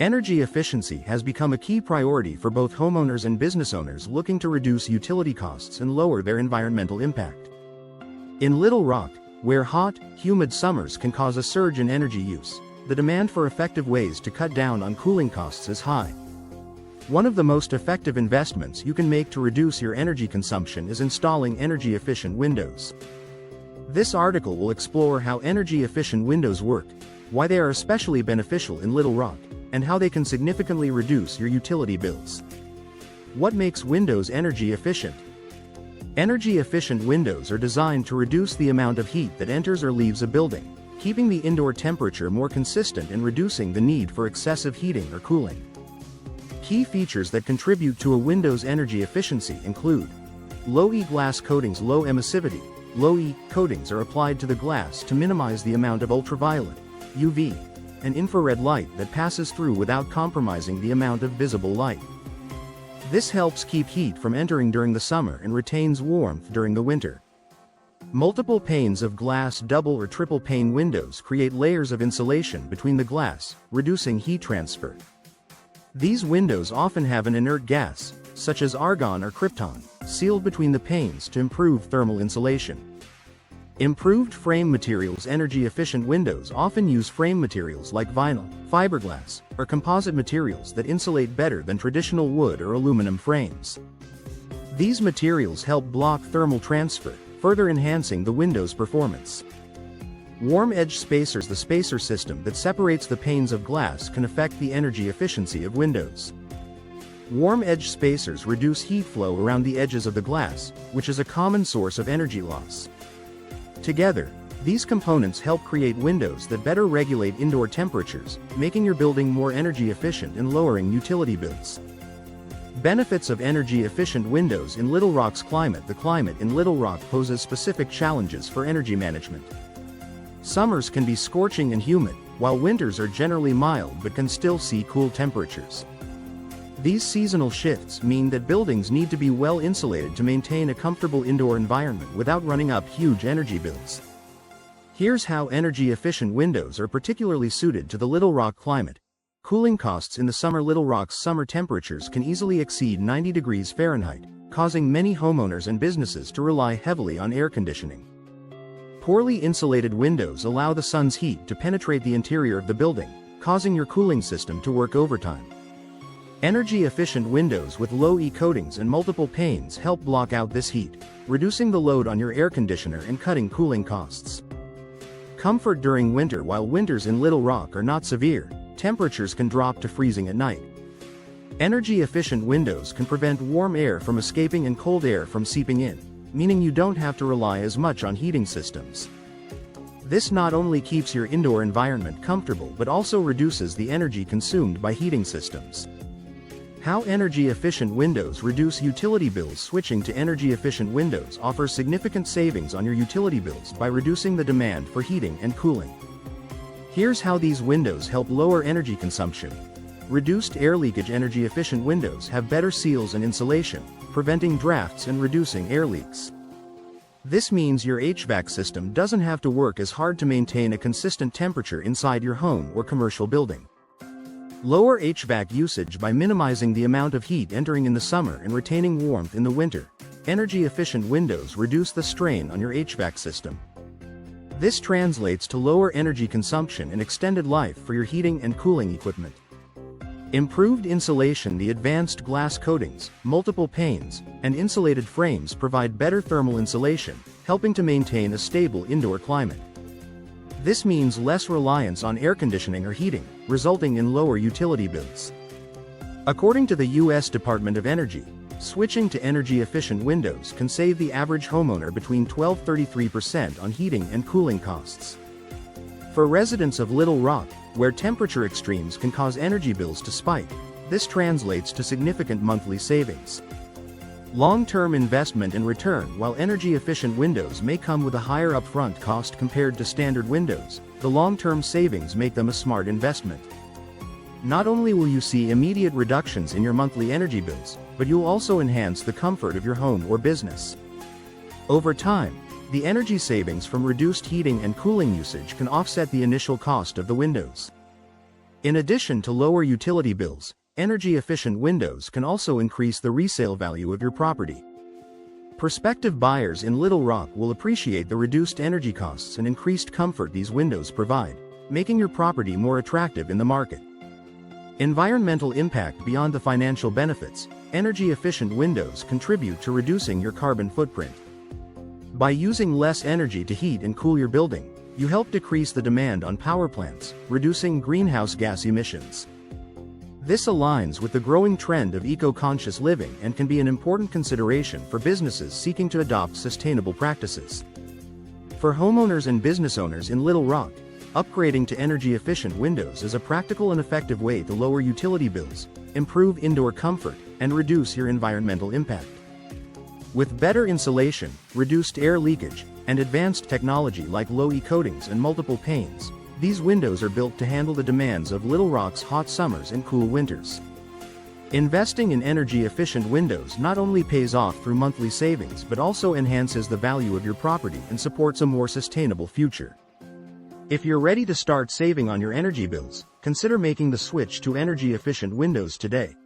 Energy efficiency has become a key priority for both homeowners and business owners looking to reduce utility costs and lower their environmental impact. In Little Rock, where hot, humid summers can cause a surge in energy use, the demand for effective ways to cut down on cooling costs is high. One of the most effective investments you can make to reduce your energy consumption is installing energy-efficient windows. This article will explore how energy-efficient windows work, why they are especially beneficial in Little Rock, and how they can significantly reduce your utility bills. What makes windows energy efficient? Energy-efficient windows are designed to reduce the amount of heat that enters or leaves a building, keeping the indoor temperature more consistent and reducing the need for excessive heating or cooling. Key features that contribute to a window's energy efficiency include low-E glass coatings. Low emissivity. Low-E coatings are applied to the glass to minimize the amount of ultraviolet, UV, and infrared light that passes through without compromising the amount of visible light. This helps keep heat from entering during the summer and retains warmth during the winter. Multiple panes of glass. Double or triple pane windows create layers of insulation between the glass, reducing heat transfer. These windows often have an inert gas, such as argon or krypton, sealed between the panes to improve thermal insulation. Improved frame materials. Energy-efficient windows often use frame materials like vinyl, fiberglass, or composite materials that insulate better than traditional wood or aluminum frames. These materials help block thermal transfer, further enhancing the window's performance. Warm edge spacers. The spacer system that separates the panes of glass can affect the energy efficiency of windows. Warm edge spacers reduce heat flow around the edges of the glass, which is a common source of energy loss. Together, these components help create windows that better regulate indoor temperatures, making your building more energy efficient and lowering utility bills. Benefits of energy-efficient windows in Little Rock's climate. The climate in Little Rock poses specific challenges for energy management. Summers can be scorching and humid, while winters are generally mild but can still see cool temperatures. These seasonal shifts mean that buildings need to be well insulated to maintain a comfortable indoor environment without running up huge energy bills. Here's how energy-efficient windows are particularly suited to the Little Rock climate. Cooling costs in the summer. Little Rock's summer temperatures can easily exceed 90 degrees Fahrenheit, causing many homeowners and businesses to rely heavily on air conditioning. Poorly insulated windows allow the sun's heat to penetrate the interior of the building, causing your cooling system to work overtime. Energy-efficient windows with low-E coatings and multiple panes help block out this heat, reducing the load on your air conditioner and cutting cooling costs. Comfort during winter. While winters in Little Rock are not severe, temperatures can drop to freezing at night. Energy-efficient windows can prevent warm air from escaping and cold air from seeping in, meaning you don't have to rely as much on heating systems. This not only keeps your indoor environment comfortable but also reduces the energy consumed by heating systems. How energy-efficient windows reduce utility bills. Switching to energy-efficient windows offers significant savings on your utility bills by reducing the demand for heating and cooling. Here's how these windows help lower energy consumption. Reduced air leakage. Energy-efficient windows have better seals and insulation, preventing drafts and reducing air leaks. This means your HVAC system doesn't have to work as hard to maintain a consistent temperature inside your home or commercial building. Lower HVAC usage. By minimizing the amount of heat entering in the summer and retaining warmth in the winter, energy-efficient windows reduce the strain on your HVAC system. This translates to lower energy consumption and extended life for your heating and cooling equipment. Improved insulation. The advanced glass coatings, multiple panes, and insulated frames provide better thermal insulation, helping to maintain a stable indoor climate. This means less reliance on air conditioning or heating, resulting in lower utility bills. According to the U.S. Department of Energy, switching to energy-efficient windows can save the average homeowner between 12–33% on heating and cooling costs. For residents of Little Rock, where temperature extremes can cause energy bills to spike, this translates to significant monthly savings. Long-term investment and return. While energy-efficient windows may come with a higher upfront cost compared to standard windows, the long-term savings make them a smart investment. Not only will you see immediate reductions in your monthly energy bills, but you'll also enhance the comfort of your home or business. Over time, the energy savings from reduced heating and cooling usage can offset the initial cost of the windows. In addition to lower utility bills, energy-efficient windows can also increase the resale value of your property. Prospective buyers in Little Rock will appreciate the reduced energy costs and increased comfort these windows provide, making your property more attractive in the market. Environmental impact. Beyond the financial benefits, energy-efficient windows contribute to reducing your carbon footprint. By using less energy to heat and cool your building, you help decrease the demand on power plants, reducing greenhouse gas emissions. This aligns with the growing trend of eco-conscious living and can be an important consideration for businesses seeking to adopt sustainable practices. For homeowners and business owners in Little Rock, upgrading to energy-efficient windows is a practical and effective way to lower utility bills, improve indoor comfort, and reduce your environmental impact. With better insulation, reduced air leakage, and advanced technology like low-E coatings and multiple panes, these windows are built to handle the demands of Little Rock's hot summers and cool winters. Investing in energy-efficient windows not only pays off through monthly savings but also enhances the value of your property and supports a more sustainable future. If you're ready to start saving on your energy bills, consider making the switch to energy-efficient windows today.